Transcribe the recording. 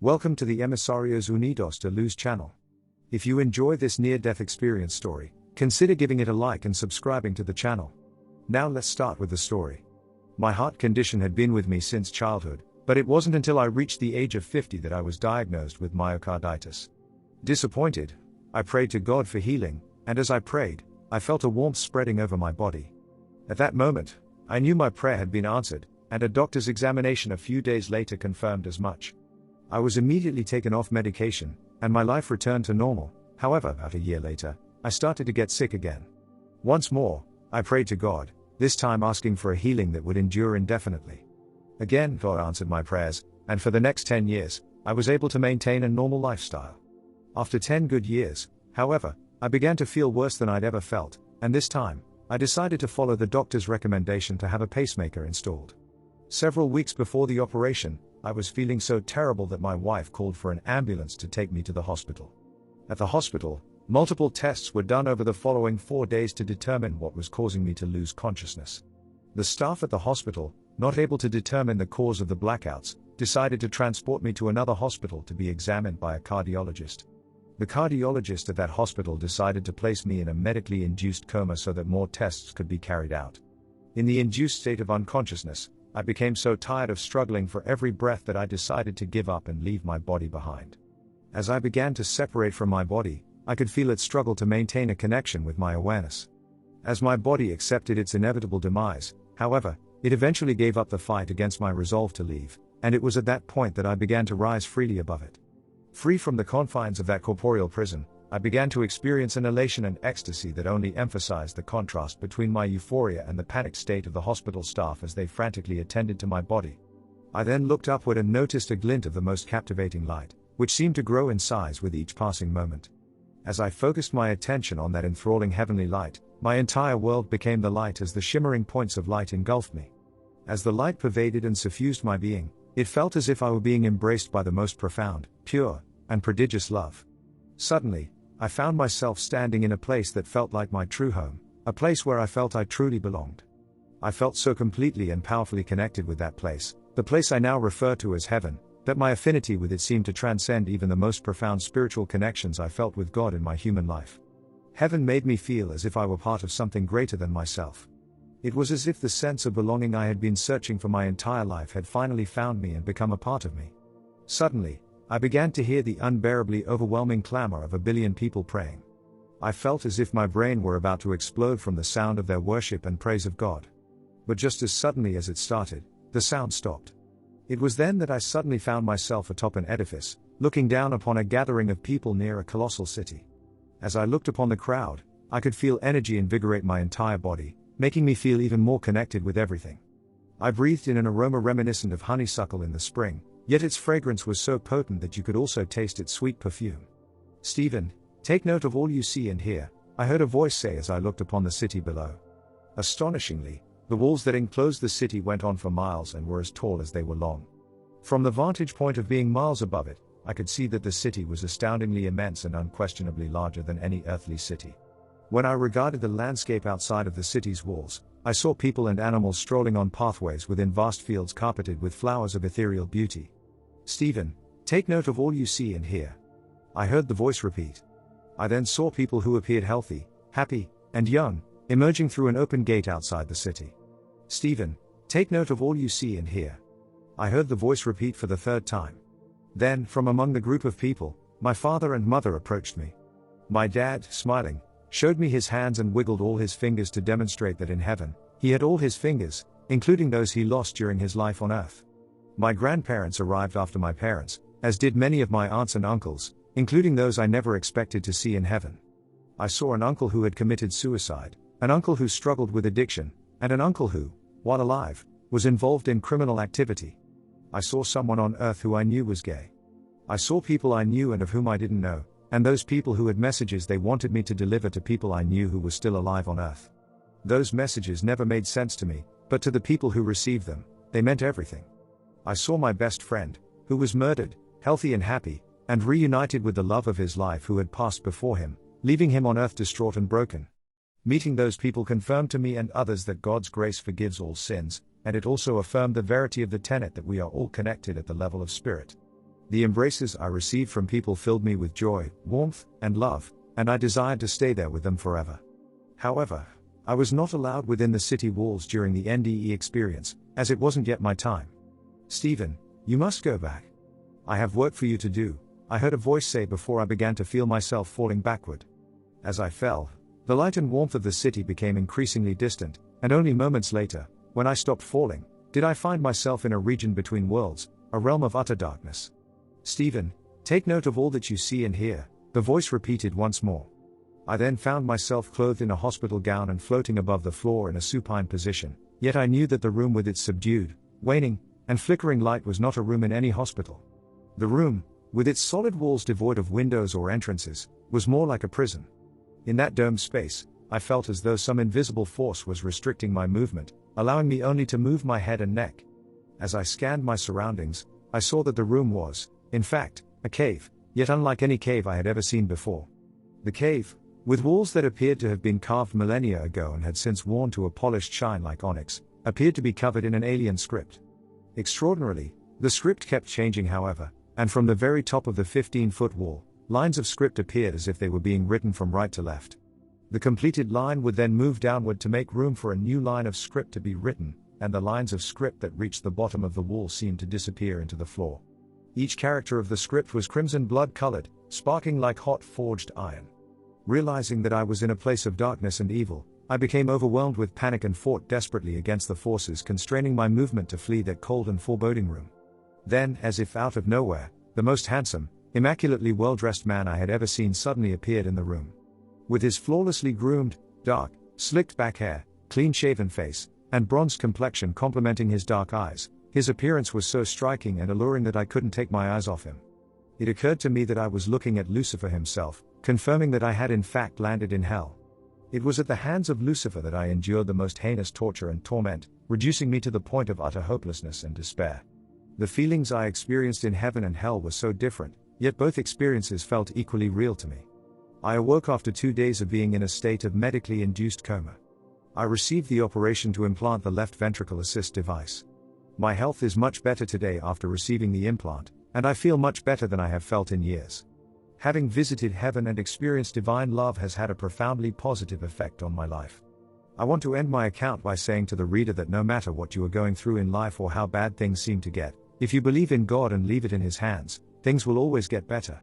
Welcome to the Emisarios Unidos de Luz channel. If you enjoy this near-death experience story, consider giving it a like and subscribing to the channel. Now let's start with the story. My heart condition had been with me since childhood, but it wasn't until I reached the age of 50 that I was diagnosed with myocarditis. Disappointed, I prayed to God for healing, and as I prayed, I felt a warmth spreading over my body. At that moment, I knew my prayer had been answered, and a doctor's examination a few days later confirmed as much. I was immediately taken off medication, and my life returned to normal. However, about a year later, I started to get sick again. Once more, I prayed to God, this time asking for a healing that would endure indefinitely. Again, God answered my prayers, and for the next 10 years, I was able to maintain a normal lifestyle. After 10 good years, however, I began to feel worse than I'd ever felt, and this time, I decided to follow the doctor's recommendation to have a pacemaker installed. Several weeks before the operation, I was feeling so terrible that my wife called for an ambulance to take me to the hospital. At the hospital, multiple tests were done over the following 4 days to determine what was causing me to lose consciousness. The staff at the hospital, not able to determine the cause of the blackouts, decided to transport me to another hospital to be examined by a cardiologist. The cardiologist at that hospital decided to place me in a medically induced coma so that more tests could be carried out. In the induced state of unconsciousness, I became so tired of struggling for every breath that I decided to give up and leave my body behind. As I began to separate from my body, I could feel it struggle to maintain a connection with my awareness. As my body accepted its inevitable demise, however, it eventually gave up the fight against my resolve to leave, and it was at that point that I began to rise freely above it. Free from the confines of that corporeal prison, I began to experience an elation and ecstasy that only emphasized the contrast between my euphoria and the panicked state of the hospital staff as they frantically attended to my body. I then looked upward and noticed a glint of the most captivating light, which seemed to grow in size with each passing moment. As I focused my attention on that enthralling heavenly light, my entire world became the light as the shimmering points of light engulfed me. As the light pervaded and suffused my being, it felt as if I were being embraced by the most profound, pure, and prodigious love. Suddenly, I found myself standing in a place that felt like my true home, a place where I felt I truly belonged. I felt so completely and powerfully connected with that place, the place I now refer to as heaven, that my affinity with it seemed to transcend even the most profound spiritual connections I felt with God in my human life. Heaven made me feel as if I were part of something greater than myself. It was as if the sense of belonging I had been searching for my entire life had finally found me and become a part of me. Suddenly, I began to hear the unbearably overwhelming clamor of a billion people praying. I felt as if my brain were about to explode from the sound of their worship and praise of God. But just as suddenly as it started, the sound stopped. It was then that I suddenly found myself atop an edifice, looking down upon a gathering of people near a colossal city. As I looked upon the crowd, I could feel energy invigorate my entire body, making me feel even more connected with everything. I breathed in an aroma reminiscent of honeysuckle in the spring, yet its fragrance was so potent that you could also taste its sweet perfume. "Stephen, take note of all you see and hear," I heard a voice say as I looked upon the city below. Astonishingly, the walls that enclosed the city went on for miles and were as tall as they were long. From the vantage point of being miles above it, I could see that the city was astoundingly immense and unquestionably larger than any earthly city. When I regarded the landscape outside of the city's walls, I saw people and animals strolling on pathways within vast fields carpeted with flowers of ethereal beauty. "Stephen, take note of all you see and hear," I heard the voice repeat. I then saw people who appeared healthy, happy, and young, emerging through an open gate outside the city. "Stephen, take note of all you see and hear," I heard the voice repeat for the third time. Then, from among the group of people, my father and mother approached me. My dad, smiling, showed me his hands and wiggled all his fingers to demonstrate that in heaven, he had all his fingers, including those he lost during his life on earth. My grandparents arrived after my parents, as did many of my aunts and uncles, including those I never expected to see in heaven. I saw an uncle who had committed suicide, an uncle who struggled with addiction, and an uncle who, while alive, was involved in criminal activity. I saw someone on earth who I knew was gay. I saw people I knew and of whom I didn't know, and those people who had messages they wanted me to deliver to people I knew who were still alive on earth. Those messages never made sense to me, but to the people who received them, they meant everything. I saw my best friend, who was murdered, healthy and happy, and reunited with the love of his life who had passed before him, leaving him on earth distraught and broken. Meeting those people confirmed to me and others that God's grace forgives all sins, and it also affirmed the verity of the tenet that we are all connected at the level of spirit. The embraces I received from people filled me with joy, warmth, and love, and I desired to stay there with them forever. However, I was not allowed within the city walls during the NDE experience, as it wasn't yet my time. "Stephen, you must go back. I have work for you to do," I heard a voice say before I began to feel myself falling backward. As I fell, the light and warmth of the city became increasingly distant, and only moments later, when I stopped falling, did I find myself in a region between worlds, a realm of utter darkness. "Stephen, take note of all that you see and hear," the voice repeated once more. I then found myself clothed in a hospital gown and floating above the floor in a supine position, yet I knew that the room with its subdued, waning, and flickering light was not a room in any hospital. The room, with its solid walls devoid of windows or entrances, was more like a prison. In that domed space, I felt as though some invisible force was restricting my movement, allowing me only to move my head and neck. As I scanned my surroundings, I saw that the room was, in fact, a cave, yet unlike any cave I had ever seen before. The cave, with walls that appeared to have been carved millennia ago and had since worn to a polished shine like onyx, appeared to be covered in an alien script. Extraordinarily, the script kept changing however, and from the very top of the 15-foot wall, lines of script appeared as if they were being written from right to left. The completed line would then move downward to make room for a new line of script to be written, and the lines of script that reached the bottom of the wall seemed to disappear into the floor. Each character of the script was crimson blood-colored, sparking like hot forged iron. Realizing that I was in a place of darkness and evil, I became overwhelmed with panic and fought desperately against the forces constraining my movement to flee that cold and foreboding room. Then, as if out of nowhere, the most handsome, immaculately well-dressed man I had ever seen suddenly appeared in the room. With his flawlessly groomed, dark, slicked back hair, clean-shaven face, and bronzed complexion complementing his dark eyes, his appearance was so striking and alluring that I couldn't take my eyes off him. It occurred to me that I was looking at Lucifer himself, confirming that I had in fact landed in hell. It was at the hands of Lucifer that I endured the most heinous torture and torment, reducing me to the point of utter hopelessness and despair. The feelings I experienced in heaven and hell were so different, yet both experiences felt equally real to me. I awoke after 2 days of being in a state of medically induced coma. I received the operation to implant the left ventricle assist device. My health is much better today after receiving the implant, and I feel much better than I have felt in years. Having visited heaven and experienced divine love has had a profoundly positive effect on my life. I want to end my account by saying to the reader that no matter what you are going through in life or how bad things seem to get, if you believe in God and leave it in His hands, things will always get better.